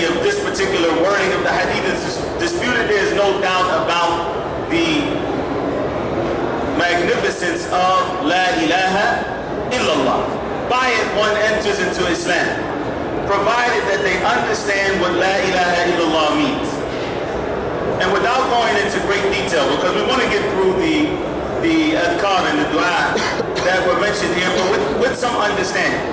validity of this particular wording of the hadith is disputed. There is no doubt about the magnificence of La ilaha illallah. By it, one enters into Islam, provided that they understand what La ilaha illallah means. And without going into great detail, because we want to get through the adhkar and the dua that were mentioned here, but with some understanding.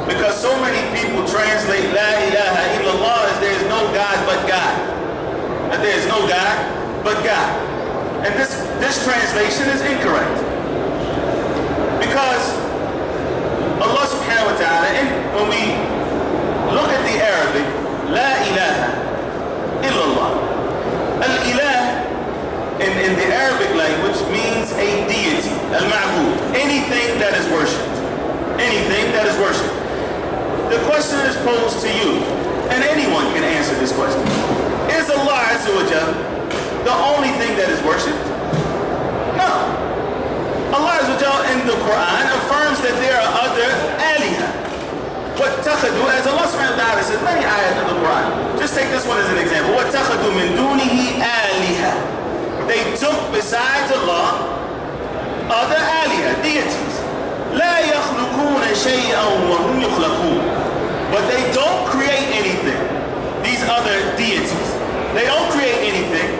Because so many people translate La ilaha illallah as there is no God but God. That there is no God but God. And this translation is incorrect. Because Allah subhanahu wa ta'ala, when we look at the Arabic, La ilaha illallah. Al-ilah in the Arabic language means a deity, al-ma'bud, anything that is worshipped. Anything that is worshipped. The question is posed to you, and anyone can answer this question. Is Allah Azza wa Jal the only thing that is worshipped? No. Allah Azza wa Jal in the Quran affirms that there are other aliha. وَاتَّخَذُوا, as Allah subhanahu wa ta'ala says, many ayat in the Quran. Just take this one as an example. وَاتَّخَذُوا مِن دُونِهِ آلِهَةً. They took besides Allah other aliha, deities. لَا يَخْلُقُونَ شَيْئًا وَهُمْ يُخْلَقُونَ. But they don't create anything. These other deities, they don't create anything.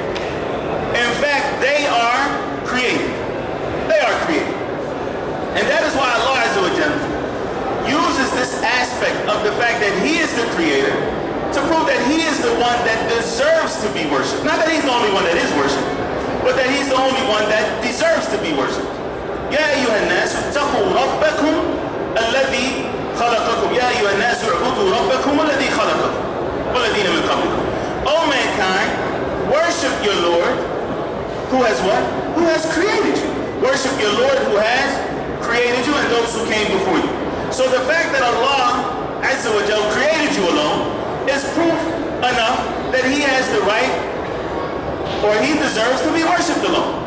In fact, they are created. They are created. And that is why Allah Azza wa Jalla uses this aspect of the fact that He is the creator to prove that He is the one that deserves to be worshipped. Not that He's the only one that is worshipped, but that He's the only one that deserves to be worshipped. يا أيها الناس اتقوا ربكم الذي خلقكم يا أيها الناس اعبدوا ربكم الذي خلقكم والذين من قبلكم. O mankind, worship your Lord who has what? Who has created you. Worship your Lord who has created you and those who came before you. So the fact that Allah Azza wa Jal created you alone is proof enough that He has the right, or He deserves to be worshipped alone.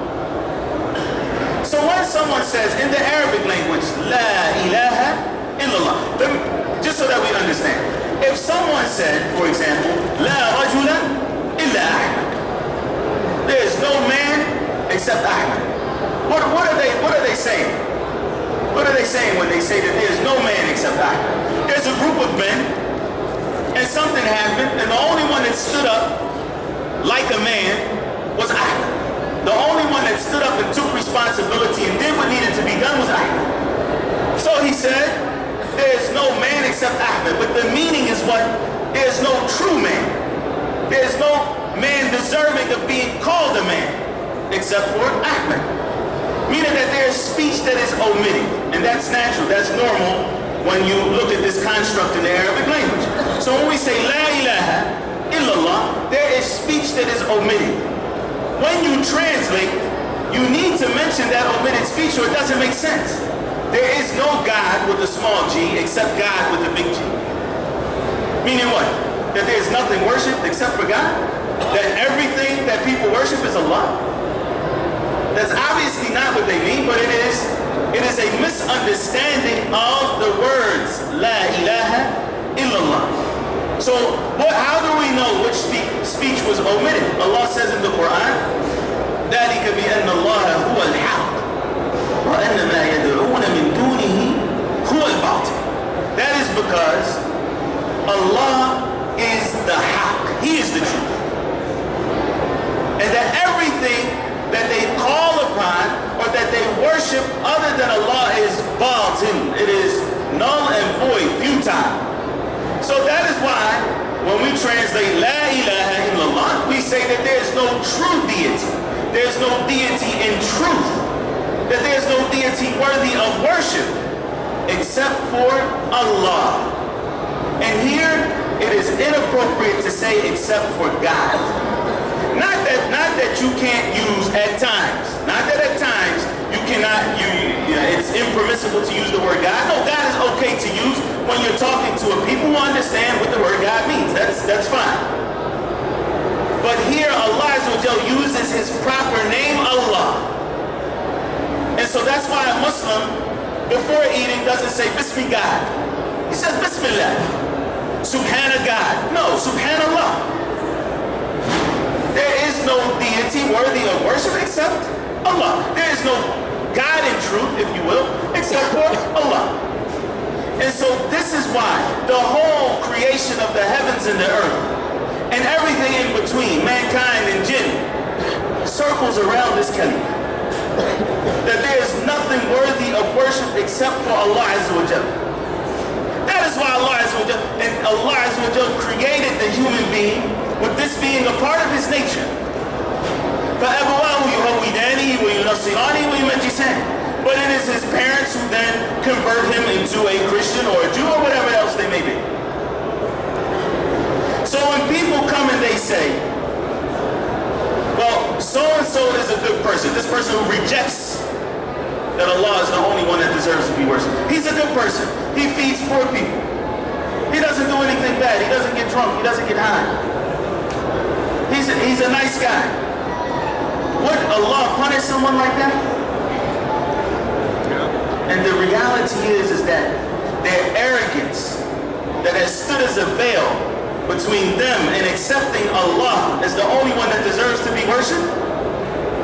So when someone says in the Arabic language, La ilaha illallah, just so that we understand, if someone said, for example, La rajula illa Ahmad, there is no man except Ahmad. What are they saying? What are they saying when they say that there is no man except Ahmad? There's a group of men, and something happened, and the only one that stood up like a man was Ahmad. The only one that stood up and took responsibility and did what needed to be done was Ahmed. So he said, there is no man except Ahmed. But the meaning is what? There is no true man. There is no man deserving of being called a man except for Ahmed. Meaning that there is speech that is omitted. And that's natural, that's normal when you look at this construct in the Arabic language. So when we say La ilaha illallah, there is speech that is omitted. When you translate, you need to mention that omitted speech or it doesn't make sense. There is no God with a small g except God with a big G. Meaning what? That there is nothing worshipped except for God? That everything that people worship is Allah? That's obviously not what they mean, but it is a misunderstanding of the words La ilaha illallah. So how do we know which speech was omitted? Allah says in the Quran, ذَلِكَ بِأَنَّ اللَّهَ هُوَ الْحَقِّ وَأَنَّ مَا يَدْعُونَ مِن دُونِهِ هُوَ الْبَاطِلُ. That is because Allah is the haqq. He is the truth. And that everything that they call upon or that they worship other than Allah is batil. It is null and void, futile. So that is why when we translate La ilaha illallah, we say that there is no true deity. There is no deity in truth. That there is no deity worthy of worship except for Allah. And here it is inappropriate to say except for God. Not that you can't use at times. Not that at times you cannot, it's impermissible to use the word God. No, God is okay to use when you're talking to a people who understand what the word God means. That's fine. But here Allah uses His proper name, Allah. And so that's why a Muslim, before eating, doesn't say Bismi God. He says Bismillah. Subhana God. No, Subhanallah. worthy of worship except Allah. There is no God in truth, if you will, except for Allah. And so this is why the whole creation of the heavens and the earth and everything in between, mankind and jinn, circles around this kalima. That there is nothing worthy of worship except for Allah Azza wa Jal. That is why Allah Azza wa Jal, and Allah Azza wa Jal created the human being with this being a part of his nature. فَأَبَوَاهُ يُهَوِّدَانِهِ وَيُنَصِّرَانِهِ وَيُمَجِّسَانِهِ. But it is his parents who then convert him into a Christian or a Jew or whatever else they may be. So when people come and they say, well, so-and-so is a good person, this person who rejects that Allah is the only one that deserves to be worshipped. He's a good person. He feeds poor people. He doesn't do anything bad. He doesn't get drunk. He doesn't get high. He's a nice guy. Would Allah punish someone like that? And the reality is that their arrogance that has stood as a veil between them and accepting Allah as the only one that deserves to be worshipped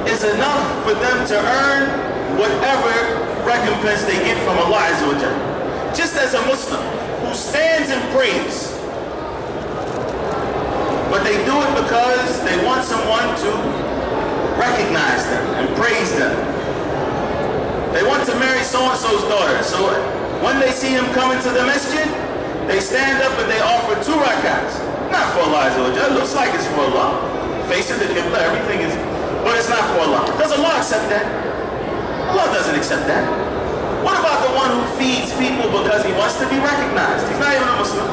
is enough for them to earn whatever recompense they get from Allah Azza wa Jalla. Just as a Muslim who stands and prays, but they do it because they want someone to recognize them and praise them. They want to marry so-and-so's daughter, so when they see him coming to the masjid, they stand up and they offer 2 rakats. Not for Allah Azza wa Jalla. It looks like it's for Allah. Facing the Qibla, everything is, but it's not for Allah. Does Allah accept that? Allah doesn't accept that. What about the one who feeds people because he wants to be recognized? He's not even a Muslim.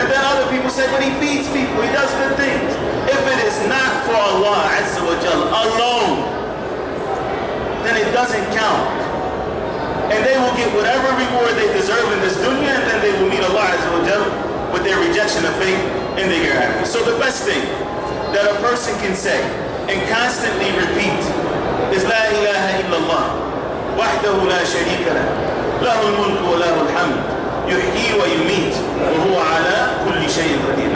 And then other people say, but he feeds people, he does good things. If it is not for Allah Azza wa Jalla alone, then it doesn't count. And they will get whatever reward they deserve in this dunya, and then they will meet Allah Azza wa Jalla with their rejection of faith in the hereafter. So the best thing that a person can say and constantly repeat is La ilaha illallah wahdahu la sharika lah lahul mulku wa lahul hamd yuhyi wa yumit wa huwa ala kulli shay'in qadir.